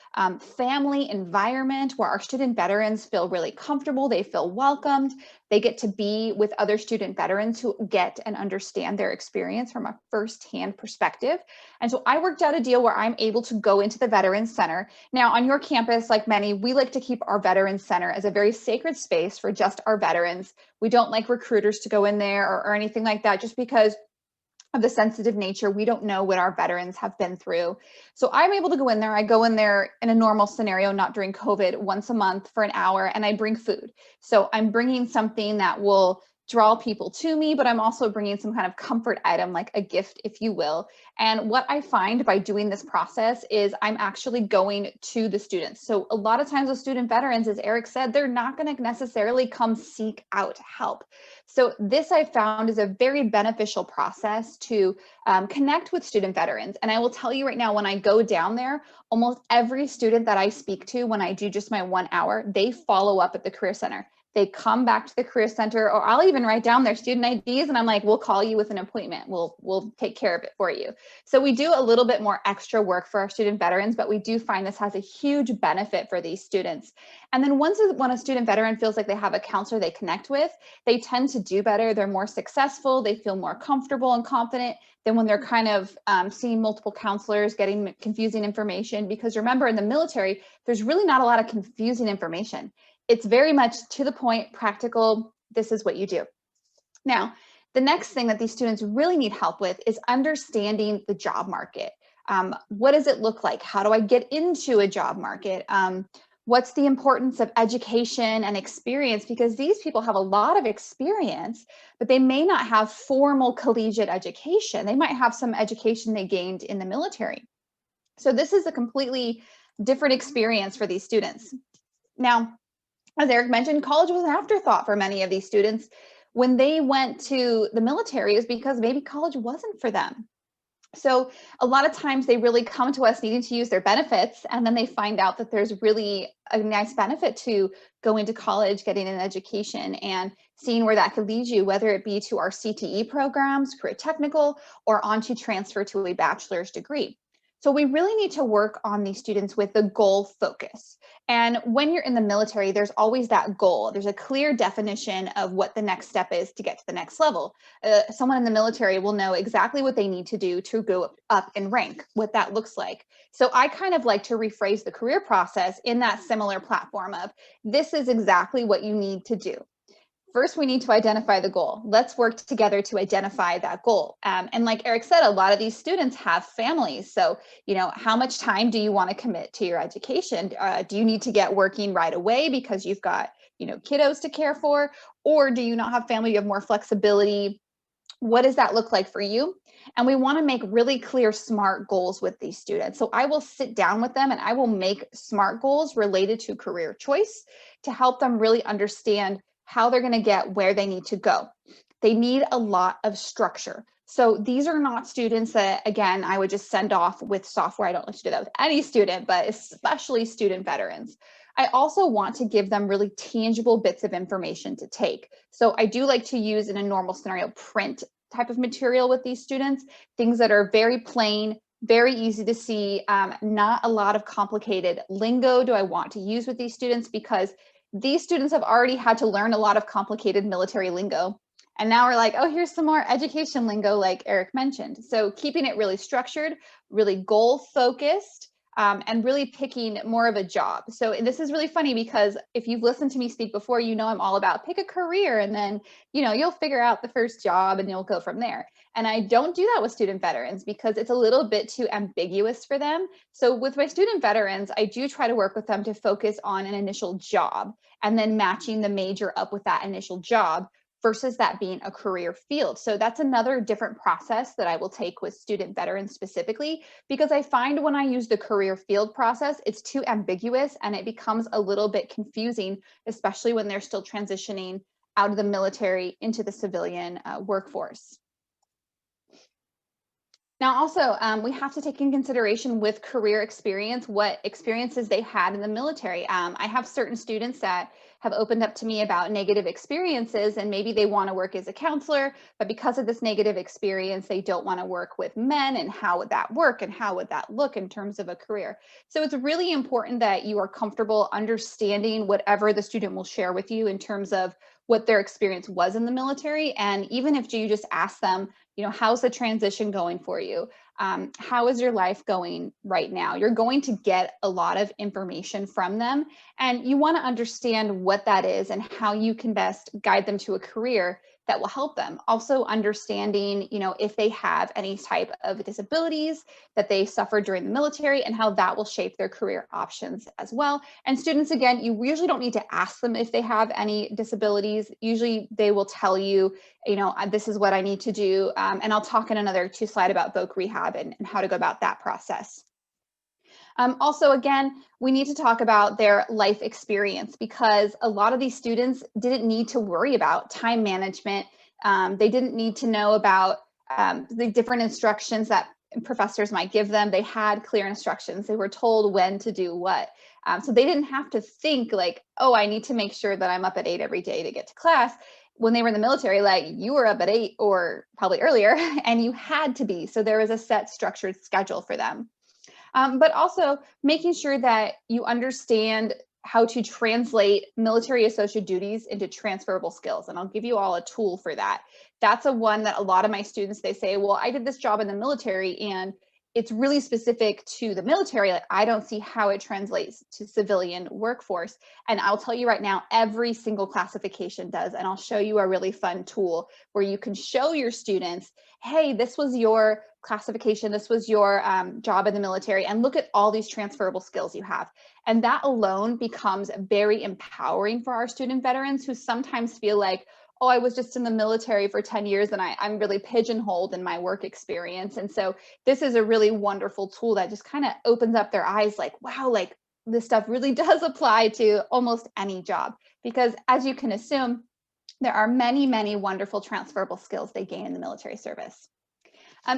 family environment where our student veterans feel really comfortable. They feel welcomed. They get to be with other student veterans who get and understand their experience from a firsthand perspective. And so I worked out a deal where I'm able to go into the Veterans Center. Now on your campus, like many, we like to keep our Veterans Center as a very sacred space for just our veterans. We don't like recruiters to go in there or anything like that, just because of the sensitive nature. We don't know what our veterans have been through. So I'm able to go in there. I go in there in a normal scenario, not during COVID, once a month for an hour, and I bring food. So I'm bringing something that will draw people to me, but I'm also bringing some kind of comfort item, like a gift, if you will. And what I find by doing this process is I'm actually going to the students. So a lot of times with student veterans, as Erik said, they're not going to necessarily come seek out help. So this I found is a very beneficial process to connect with student veterans. And I will tell you right now, when I go down there, almost every student that I speak to when I do just my 1 hour, they follow up at the Career Center. They come back to the Career Center, or I'll even write down their student IDs and I'm like, we'll call you with an appointment. We'll take care of it for you. So we do a little bit more extra work for our student veterans, but we do find this has a huge benefit for these students. And then when a student veteran feels like they have a counselor they connect with, they tend to do better. They're more successful. They feel more comfortable and confident than when they're kind of seeing multiple counselors, getting confusing information. Because remember, in the military, there's really not a lot of confusing information. It's very much to the point, practical. This is what you do. Now, the next thing that these students really need help with is understanding the job market. What does it look like? How do I get into a job market? What's the importance of education and experience? Because these people have a lot of experience, but they may not have formal collegiate education. They might have some education they gained in the military. So this is a completely different experience for these students. Now, as Erik mentioned, college was an afterthought for many of these students. When they went to the military, it was because maybe college wasn't for them. So a lot of times they really come to us needing to use their benefits, and then they find out that there's really a nice benefit to going to college, getting an education, and seeing where that could lead you, whether it be to our CTE programs, career technical, or on to transfer to a bachelor's degree. So we really need to work on these students with the goal focus. And when you're in the military, there's always that goal. There's a clear definition of what the next step is to get to the next level. Someone in the military will know exactly what they need to do to go up in rank, what that looks like. So I kind of like to rephrase the career process in that similar platform of, this is exactly what you need to do. First, we need to identify the goal. Let's work together to identify that goal. And like Erik said, a lot of these students have families. So, how much time do you want to commit to your education? Do you need to get working right away because you've got, kiddos to care for? Or do you not have family? You have more flexibility? What does that look like for you? And we want to make really clear SMART goals with these students. So I will sit down with them and I will make SMART goals related to career choice to help them really understand how they're going to get where they need to go. They need a lot of structure. So these are not students that, again, I would just send off with software. I don't like to do that with any student, but especially student veterans. I also want to give them really tangible bits of information to take. So I do like to use, in a normal scenario, print type of material with these students, things that are very plain, very easy to see, not a lot of complicated lingo do I want to use with these students, because these students have already had to learn a lot of complicated military lingo. And now we're like, oh, here's some more education lingo, like Erik mentioned. So keeping it really structured, really goal focused, and really picking more of a job. So this is really funny because if you've listened to me speak before, I'm all about pick a career and then, you'll figure out the first job and you'll go from there. And I don't do that with student veterans because it's a little bit too ambiguous for them. So with my student veterans, I do try to work with them to focus on an initial job and then matching the major up with that initial job versus that being a career field. So that's another different process that I will take with student veterans specifically, because I find when I use the career field process, it's too ambiguous and it becomes a little bit confusing, especially when they're still transitioning out of the military into the civilian workforce. Now, also, we have to take in consideration with career experience, what experiences they had in the military. I have certain students that have opened up to me about negative experiences, and maybe they want to work as a counselor, but because of this negative experience, they don't want to work with men, and how would that work and how would that look in terms of a career? So it's really important that you are comfortable understanding whatever the student will share with you in terms of what their experience was in the military. And even if you just ask them, you know, how's the transition going for you? How is your life going right now? You're going to get a lot of information from them, and you want to understand what that is and how you can best guide them to a career that will help them. Also understanding, you know, if they have any type of disabilities that they suffered during the military and how that will shape their career options as well. And students, again, you usually don't need to ask them if they have any disabilities. Usually they will tell you, you know, this is what I need to do. And I'll talk in another 2 slides about voc rehab and how to go about that process. Also, again, we need to talk about their life experience, because a lot of these students didn't need to worry about time management. They didn't need to know about the different instructions that professors might give them. They had clear instructions. They were told when to do what. So they didn't have to think like, oh, I need to make sure that I'm up at 8 every day to get to class. When they were in the military, like, you were up at 8 or probably earlier, and you had to be. So there was a set structured schedule for them. But also making sure that you understand how to translate military associate duties into transferable skills. And I'll give you all a tool for that. That's a one that a lot of my students, they say, well, I did this job in the military and it's really specific to the military. Like, I don't see how it translates to civilian workforce. And I'll tell you right now, every single classification does. And I'll show you a really fun tool where you can show your students, hey, this was your classification, this was your job in the military, and look at all these transferable skills you have. And that alone becomes very empowering for our student veterans, who sometimes feel like, oh, I was just in the military for 10 years and I'm really pigeonholed in my work experience. And so this is a really wonderful tool that just kind of opens up their eyes, like, wow, like this stuff really does apply to almost any job. Because as you can assume, there are many, many wonderful transferable skills they gain in the military service.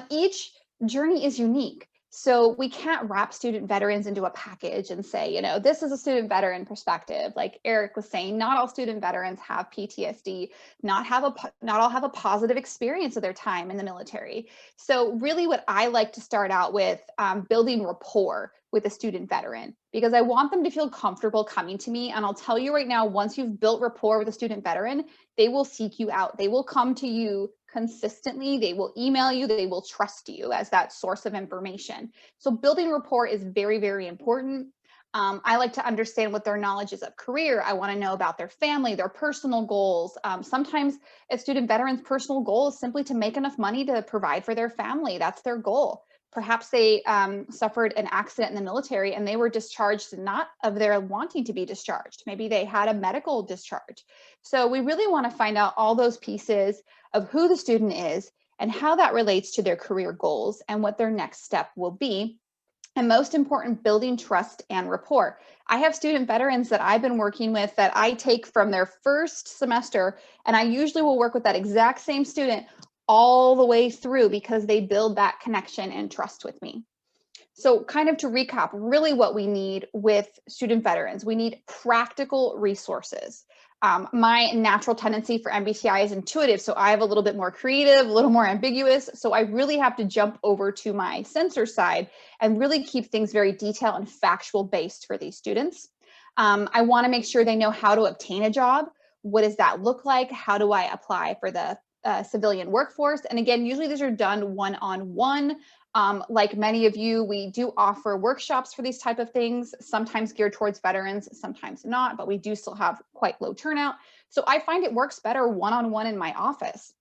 Each journey is unique. So we can't wrap student veterans into a package and say, you know, this is a student veteran perspective. Like Erik was saying, not all student veterans have PTSD, not all have a positive experience of their time in the military. So really what I like to start out with, building rapport with a student veteran, because I want them to feel comfortable coming to me. And I'll tell you right now, once you've built rapport with a student veteran, they will seek you out. They will come to you consistently. They will email you. They will trust you as that source of information. So building rapport is very, very important. I like to understand what their knowledge is of career. I want to know about their family, their personal goals. Sometimes a student veteran's personal goal is simply to make enough money to provide for their family. That's their goal. Perhaps they suffered an accident in the military and they were discharged not of their wanting to be discharged. Maybe they had a medical discharge. So we really want to find out all those pieces of who the student is and how that relates to their career goals and what their next step will be. And most important, building trust and rapport. I have student veterans that I've been working with that I take from their first semester, and I usually will work with that exact same student all the way through because they build that connection and trust with me. So kind of to recap, really what we need with student veterans, we need practical resources. My natural tendency for MBTI is intuitive, so I have a little bit more creative, a little more ambiguous. So I really have to jump over to my sensor side and really keep things very detailed and factual based for these students. I want to make sure they know how to obtain a job. What does that look like? How do I apply for the civilian workforce? And again, usually these are done one-on-one. Like many of you, we do offer workshops for these type of things, sometimes geared towards veterans, sometimes not, but we do still have quite low turnout. So I find it works better one-on-one in my office.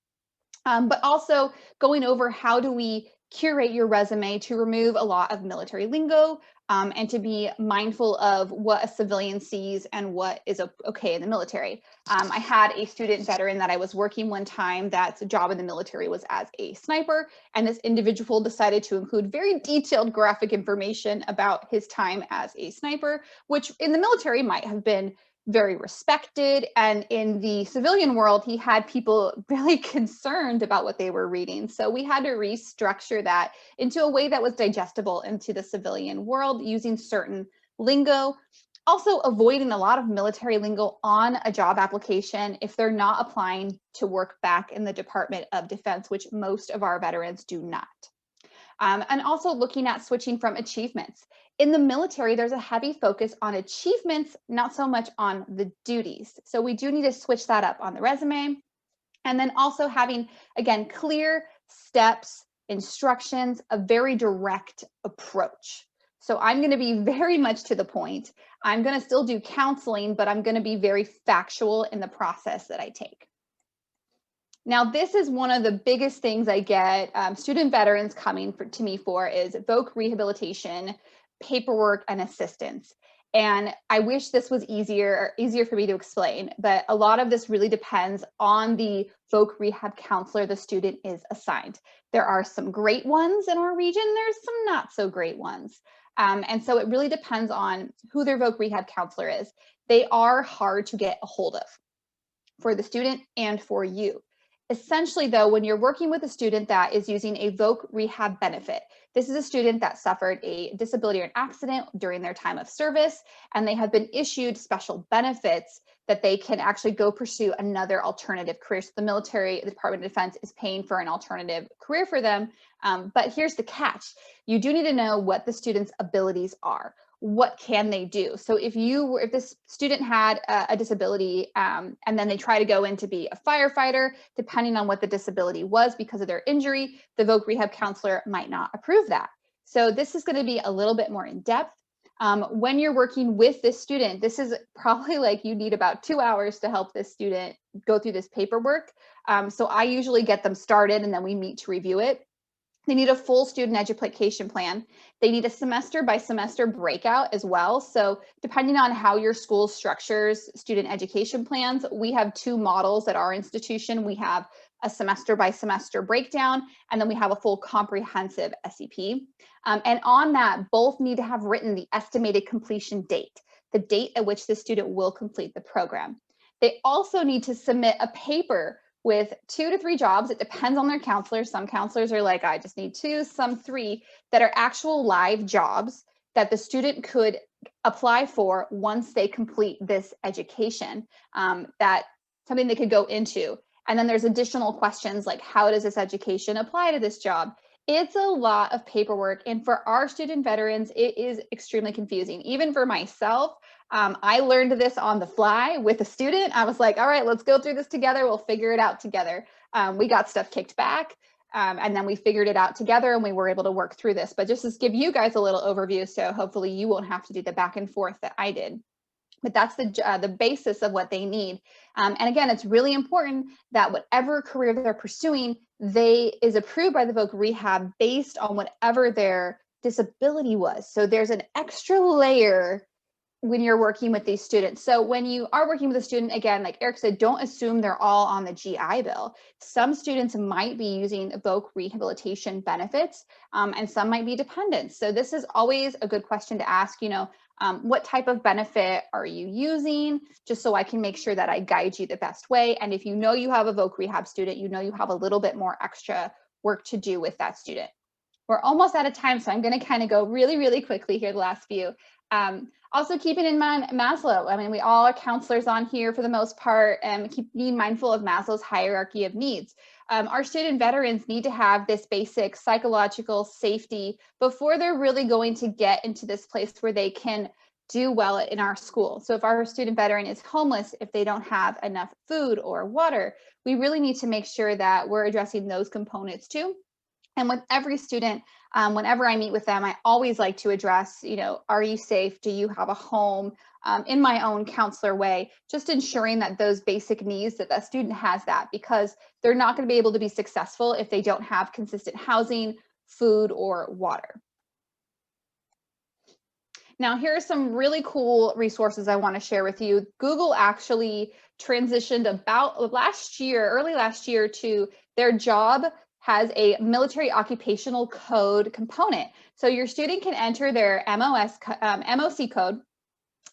But also going over how do we curate your resume to remove a lot of military lingo and to be mindful of what a civilian sees and what is okay in the military. I had a student veteran that I was working one time that's job in the military was as a sniper, and this individual decided to include very detailed graphic information about his time as a sniper, which in the military might have been very respected. And in the civilian world, he had people really concerned about what they were reading. So we had to restructure that into a way that was digestible into the civilian world using certain lingo. Also avoiding a lot of military lingo on a job application if they're not applying to work back in the Department of Defense, which most of our veterans do not. And also looking at switching from achievements. In the military, there's a heavy focus on achievements, not so much on the duties. So we do need to switch that up on the resume. And then also having, again, clear steps, instructions, a very direct approach. So I'm going to be very much to the point. I'm going to still do counseling, but I'm going to be very factual in the process that I take. Now, this is one of the biggest things I get student veterans coming to me for is voc rehabilitation, paperwork, and assistance. And I wish this was easier for me to explain, but a lot of this really depends on the voc rehab counselor the student is assigned. There are some great ones in our region, there's some not so great ones. And so it really depends on who their voc rehab counselor is. They are hard to get a hold of for the student and for you. Essentially, though, when you're working with a student that is using a voc rehab benefit, this is a student that suffered a disability or an accident during their time of service, and they have been issued special benefits that they can actually go pursue another alternative career. So the military, the Department of Defense is paying for an alternative career for them. But here's the catch. You do need to know what the student's abilities are. What can they do? So if this student had a disability and then they try to go in to be a firefighter, depending on what the disability was because of their injury, the voc rehab counselor might not approve that. So this is going to be a little bit more in depth. When you're working with this student, this is probably like you need about 2 hours to help this student go through this paperwork. So I usually get them started and then we meet to review it. They need a full student education plan. They need a semester by semester breakout as well. So depending on how your school structures student education plans, we have 2 models at our institution. We have a semester by semester breakdown, and then we have a full comprehensive SEP. And on that, both need to have written the estimated completion date, the date at which the student will complete the program. They also need to submit a paper with 2 to 3 jobs. It depends on their counselor. Some counselors are like, I just need 2, some 3, that are actual live jobs that the student could apply for once they complete this education, that something they could go into. And then there's additional questions like, how does this education apply to this job? It's a lot of paperwork. And for our student veterans, it is extremely confusing. Even for myself, I learned this on the fly with a student. I was like, all right, let's go through this together. We'll figure it out together. We got stuff kicked back and then we figured it out together and we were able to work through this. But just to give you guys a little overview, so hopefully you won't have to do the back and forth that I did. But that's the basis of what they need. And again, it's really important that whatever career they're pursuing, is approved by the voc rehab based on whatever their disability was. So there's an extra layer when you're working with these students. So when you are working with a student, again, like Erik said, don't assume they're all on the GI Bill. Some students might be using voc rehabilitation benefits and some might be dependents. So this is always a good question to ask, what type of benefit are you using, just so I can make sure that I guide you the best way. And if you know you have a voc rehab student, you know you have a little bit more extra work to do with that student. We're almost out of time, so I'm going to kind of go really, really quickly here, the last few. Also keeping in mind Maslow. I mean, we all are counselors on here for the most part, and keep being mindful of Maslow's hierarchy of needs. Our student veterans need to have this basic psychological safety before they're really going to get into this place where they can do well in our school. So if our student veteran is homeless, if they don't have enough food or water, we really need to make sure that we're addressing those components too. And with every student, whenever I meet with them, I always like to address, are you safe? Do you have a home? In my own counselor way, just ensuring that those basic needs, that the student has that, because they're not going to be able to be successful if they don't have consistent housing, food, or water. Now, here are some really cool resources I want to share with you. Google actually transitioned about early last year to their job has a military occupational code component. So your student can enter their MOC code,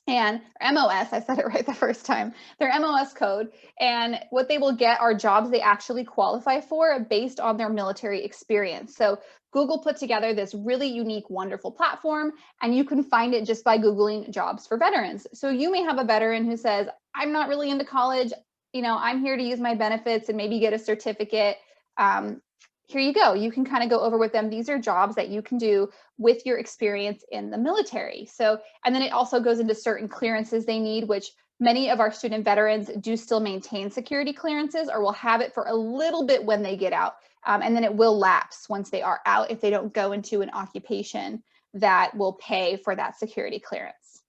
and MOS, I said it right the first time, their MOS code. And what they will get are jobs they actually qualify for based on their military experience. So Google put together this really unique, wonderful platform, and you can find it just by Googling jobs for veterans. So you may have a veteran who says, I'm not really into college, I'm here to use my benefits and maybe get a certificate. Here you go. You can kind of go over with them. These are jobs that you can do with your experience in the military. So, and then it also goes into certain clearances they need, which many of our student veterans do still maintain security clearances or will have it for a little bit when they get out. And then it will lapse once they are out if they don't go into an occupation that will pay for that security clearance.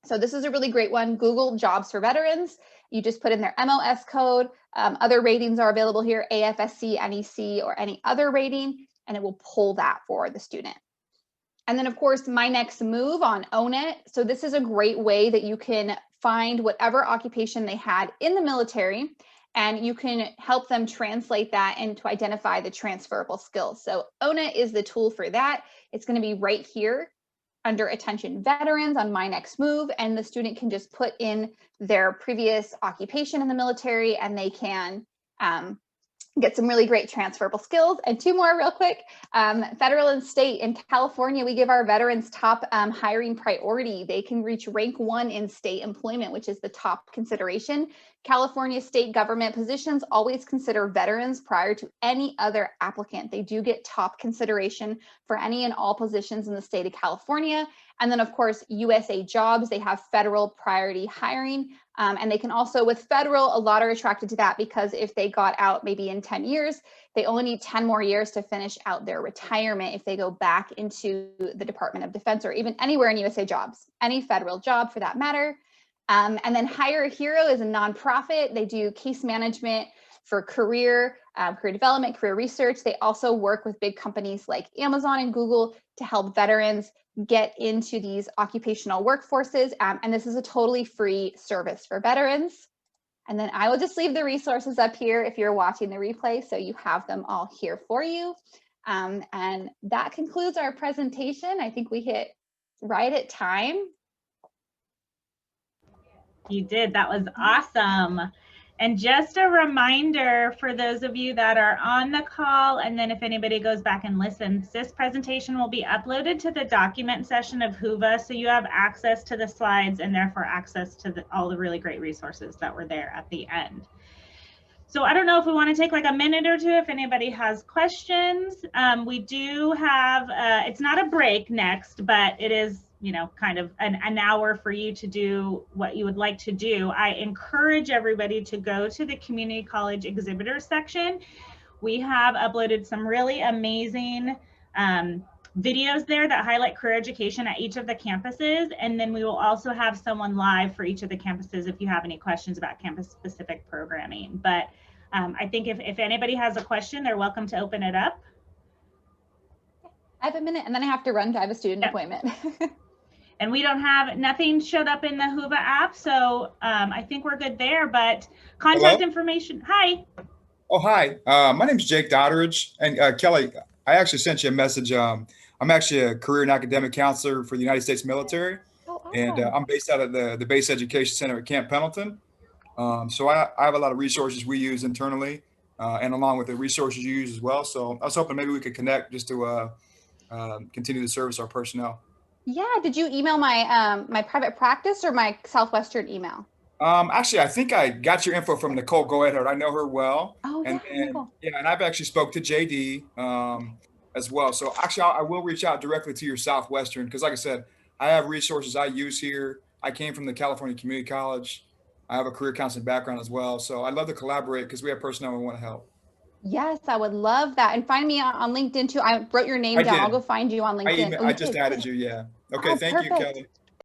So this is a really great one. Google jobs for veterans. You just put in their MOS code. Other ratings are available here, AFSC, NEC, or any other rating, and it will pull that for the student. And then of course, My Next Move on Own It. So this is a great way that you can find whatever occupation they had in the military, and you can help them translate that and to identify the transferable skills. So Own It is the tool for that. It's going to be right here under Attention Veterans on My Next Move, and the student can just put in their previous occupation in the military, and they can get some really great transferable skills. And two more real quick, federal and state. In California, we give our veterans top hiring priority. They can reach rank 1 in state employment, which is the top consideration. California state government positions always consider veterans prior to any other applicant. They do get top consideration for any and all positions in the state of California. And then of course, USA Jobs, they have federal priority hiring. And they can also, with federal, a lot are attracted to that because if they got out maybe in 10 years, they only need 10 more years to finish out their retirement if they go back into the Department of Defense or even anywhere in USA Jobs, any federal job for that matter. And then Hire a Hero is a nonprofit. They do case management for career development, career research. They also work with big companies like Amazon and Google to help veterans get into these occupational workforces. And this is a totally free service for veterans. And then I will just leave the resources up here if you're watching the replay, so you have them all here for you. And that concludes our presentation. I think we hit right at time. You did. That was awesome. And just a reminder for those of you that are on the call, and then if anybody goes back and listens, this presentation will be uploaded to the document session of Whova, so you have access to the slides and therefore access to all the really great resources that were there at the end. So I don't know if we want to take like a minute or two if anybody has questions. We do have, it's not a break next, but it is, kind of an hour for you to do what you would like to do. I encourage everybody to go to the community college exhibitors section. We have uploaded some really amazing videos there that highlight career education at each of the campuses. And then we will also have someone live for each of the campuses if you have any questions about campus specific programming. But I think if anybody has a question, they're welcome to open it up. I have a minute and then I have to run. I have a student appointment. And we don't have, nothing showed up in the Whova app. So I think we're good there, but contact information. Hi. Oh, hi. My name is Jake Dodderidge. And Kelly, I actually sent you a message. I'm actually a career and academic counselor for the United States military. Oh, awesome. And I'm based out of the Base Education Center at Camp Pendleton. So I have a lot of resources we use internally and along with the resources you use as well. So I was hoping maybe we could connect just to continue to service our personnel. Yeah. Did you email my my private practice or my Southwestern email? Actually, I think I got your info from Nicole Goethard. I know her well. Oh, and, yeah, and, cool. Yeah, and I've actually spoke to JD as well. So actually, I will reach out directly to your Southwestern because, like I said, I have resources I use here. I came from the California Community College. I have a career counseling background as well. So I'd love to collaborate because we have personnel we want to help. Yes, I would love that. And find me on LinkedIn too. I wrote your name down. I'll go find you on LinkedIn. I just added you. Yeah. Okay. Thank you, Kelly.